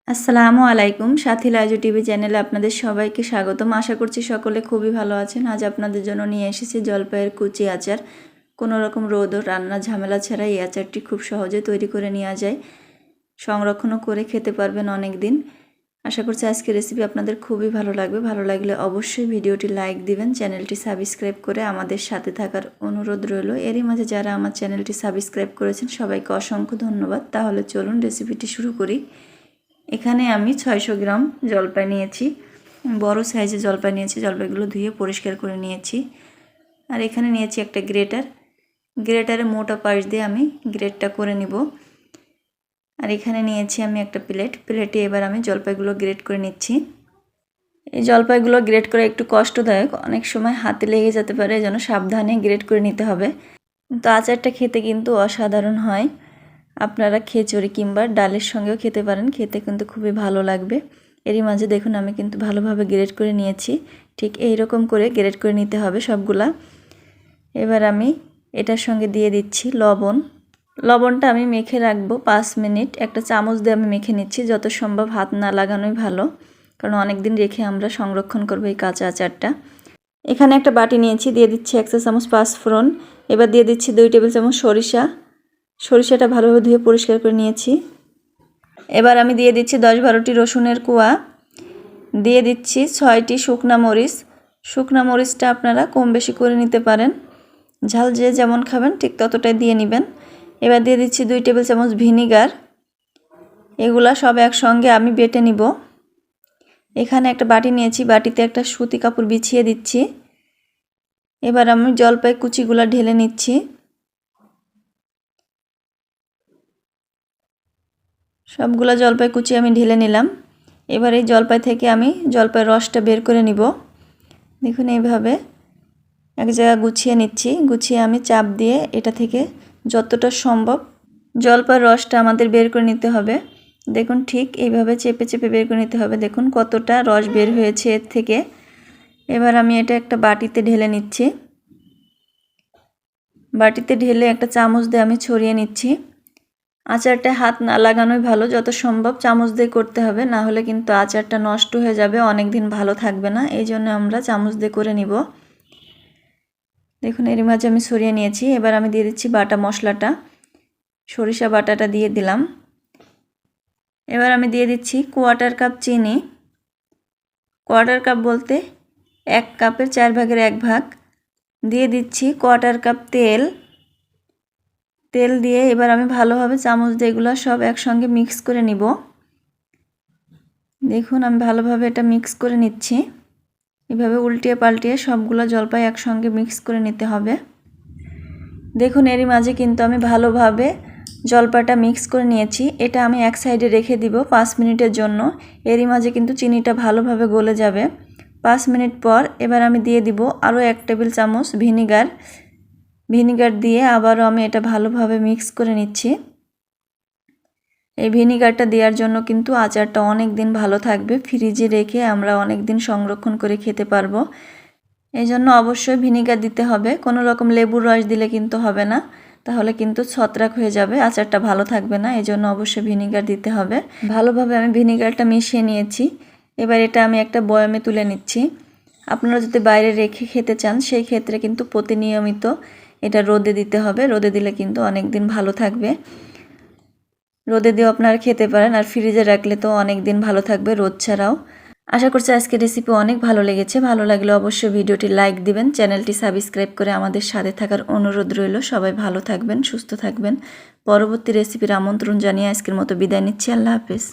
আসসালামু আলাইকুম, সাথী লাইজু টিভি চ্যানেলে আপনাদের সবাইকে স্বাগতম। আশা করছি সকলে খুবই ভালো আছেন। আজ আপনাদের জন্য নিয়ে এসেছি জলপাইয়ের কুচি আচার। কোনো রকম রোদ ও রান্না ঝামেলা ছাড়া এই আচারটি খুব সহজে তৈরি করে নেওয়া যায়, সংরক্ষণও করে খেতে পারবেন অনেক দিন। আশা করছি আজকের রেসিপি আপনাদের খুবই ভালো লাগবে। ভালো লাগলে অবশ্যই ভিডিওটি লাইক দিবেন, চ্যানেলটি সাবস্ক্রাইব করে আমাদের সাথে থাকার অনুরোধ রইল। এরই মাঝে যারা আমার চ্যানেলটি সাবস্ক্রাইব করেছেন সবাইকে অসংখ্য ধন্যবাদ। তাহলে চলুন রেসিপিটি শুরু করি। এখানে আমি 600 গ্রাম জলপাই নিয়েছি, বড় সাইজে জলপাই নিয়েছি। জলপাইগুলো ধুয়ে পরিষ্কার করে নিয়েছি। আর এখানে নিয়েছি একটা গ্রেটারে মোটা পাশ দিয়ে আমি গ্রেটটা করে নিব। আর এখানে নিয়েছি আমি একটা প্লেটে এবার আমি জলপাইগুলো গ্রেট করে নিচ্ছি। এই জলপাইগুলো গ্রেট করা একটু কষ্টদায়ক, অনেক সময় হাতে লেগে যেতে পারে, এজন্য সাবধানে গ্রেট করে নিতে হবে। তো আচারটা খেতে কিন্তু অসাধারণ হয়। আপনারা খিচুড়ি কিংবা ডালের সঙ্গেও খেতে পারেন, খেতে কিন্তু খুবই ভালো লাগবে। এরই মাঝে দেখুন আমি কিন্তু ভালোভাবে গ্রেট করে নিয়েছি। ঠিক এই রকম করে গ্রেট করে নিতে হবে সবগুলা। এবার আমি এটার সঙ্গে দিয়ে দিচ্ছি লবণটা আমি মেখে রাখবো 5 মিনিট। একটা চামচ দিয়ে আমি মেখে নিচ্ছি, যত সম্ভব হাত না লাগানোই ভালো, কারণ অনেক দিন রেখে আমরা সংরক্ষণ করবো এই কাঁচা আচারটা। এখানে একটা বাটি নিয়েছি, দিয়ে দিচ্ছি 1 চা চামচ পাঁচফোড়ন। এবার দিয়ে দিচ্ছি 2 টেবিল চামচ সরিষাটা ভালোভাবে ধুয়ে পরিষ্কার করে নিয়েছি। এবার আমি দিয়ে দিচ্ছি 10-12টি রসুনের কোয়া, দিয়ে দিচ্ছি 6টি শুকনা মরিচটা আপনারা কম বেশি করে নিতে পারেন, ঝাল যে যেমন খাবেন ঠিক ততটাই দিয়ে নেবেন। এবার দিয়ে দিচ্ছি 2 টেবিল চামচ ভিনিগার। এগুলা সব একসঙ্গে আমি বেটে নিব। এখানে একটা বাটি নিয়েছি, বাটিতে একটা সুতি কাপড় বিছিয়ে দিচ্ছি। এবার আমি জলপাই কুচিগুলা ঢেলে নিচ্ছি। সবগুলা জলপাই কুচি আমি ঢেলে নিলাম। এবার এই জলপাই থেকে আমি জলপাইয়ের রসটা বের করে নিব। দেখুন এইভাবে এক জায়গায় গুছিয়ে নিচ্ছি। গুছিয়ে আমি চাপ দিয়ে এটা থেকে যতটা সম্ভব জলপাইয়ের রসটা আমাদের বের করে নিতে হবে। দেখুন ঠিক এইভাবে চেপে চেপে বের করে নিতে হবে। দেখুন কতটা রস বের হয়েছে এর থেকে। এবার আমি এটা একটা বাটিতে ঢেলে নিচ্ছি। বাটিতে ঢেলে একটা চামচ দিয়ে আমি ছড়িয়ে নিচ্ছি। আচারটা হাত না লাগানোই ভালো, যত সম্ভব চামচ দিয়ে করতে হবে, না হলে কিন্তু আচারটা নষ্ট হয়ে যাবে, অনেক দিন ভালো থাকবে না। এই জন্য আমরা চামচ দিয়ে করে নিব। দেখুন এর মাঝে আমি ছড়িয়ে নিয়েছি। এবার আমি দিয়ে দিচ্ছি বাটা মশলাটা, সরিষা বাটাটা দিয়ে দিলাম। এবার আমি দিয়ে দিচ্ছি 1/4 কাপ চিনি। 1/4 কাপ বলতে 1 কাপের 4 ভাগের 1 ভাগ। দিয়ে দিচ্ছি 1/4 কাপ তেল দিয়ে এবার আমি ভালোভাবে চামচ দিয়ে এগুলো সব একসঙ্গে মিক্স করে নিব। দেখুন আমি ভালোভাবে এটা মিক্স করে নিচ্ছি। এভাবে উল্টিয়ে পাল্টিয়ে সবগুলো জলপাই একসঙ্গে মিক্স করে নিতে হবে। দেখুন এরই মাঝে কিন্তু আমি ভালোভাবে জলপাইটা মিক্স করে নিয়েছি। এটা আমি এক সাইডে রেখে দিব 5 মিনিটের জন্য। এরই মাঝে কিন্তু চিনিটা ভালোভাবে গলে যাবে। 5 মিনিট পর এবার আমি দিয়ে দিব আরও 1 টেবিল চামচ ভিনিগার দিয়ে আবারও আমি এটা ভালোভাবে মিক্স করে নিচ্ছি। এই ভিনিগারটা দেওয়ার জন্য কিন্তু আচারটা অনেক দিন ভালো থাকবে, ফ্রিজে রেখে আমরা অনেক দিন সংরক্ষণ করে খেতে পারবো। এই জন্য অবশ্যই ভিনিগার দিতে হবে। কোনো রকম লেবুর রস দিলে কিন্তু হবে না, তাহলে কিন্তু ছত্রাক হয়ে যাবে, আচারটা ভালো থাকবে না। এই জন্য অবশ্যই ভিনিগার দিতে হবে। ভালোভাবে আমি ভিনিগারটা মিশিয়ে নিয়েছি। এবার এটা আমি একটা বয়ামে তুলে নিচ্ছি। আপনারা যদি বাইরে রেখে খেতে চান সেই ক্ষেত্রে কিন্তু প্রতিনিয়মিত এটা রোদে দিতে হবে। রোদে দিলে কিন্তু অনেক দিন ভালো থাকবে। রোদে দিয়েও আপনারা খেতে পারেন, আর ফ্রিজে রাখলে তো অনেক দিন ভালো থাকবে রোদ ছাড়াও। আশা করছি আজকের রেসিপি অনেক ভালো লেগেছে। ভালো লাগলে অবশ্যই ভিডিওটি লাইক দিবেন, চ্যানেলটি সাবস্ক্রাইব করে আমাদের সাথে থাকার অনুরোধ রইল। সবাই ভালো থাকবেন, সুস্থ থাকবেন। পরবর্তী রেসিপির আমন্ত্রণ জানিয়ে আজকের মতো বিদায় নিচ্ছি। আল্লাহ হাফেজ।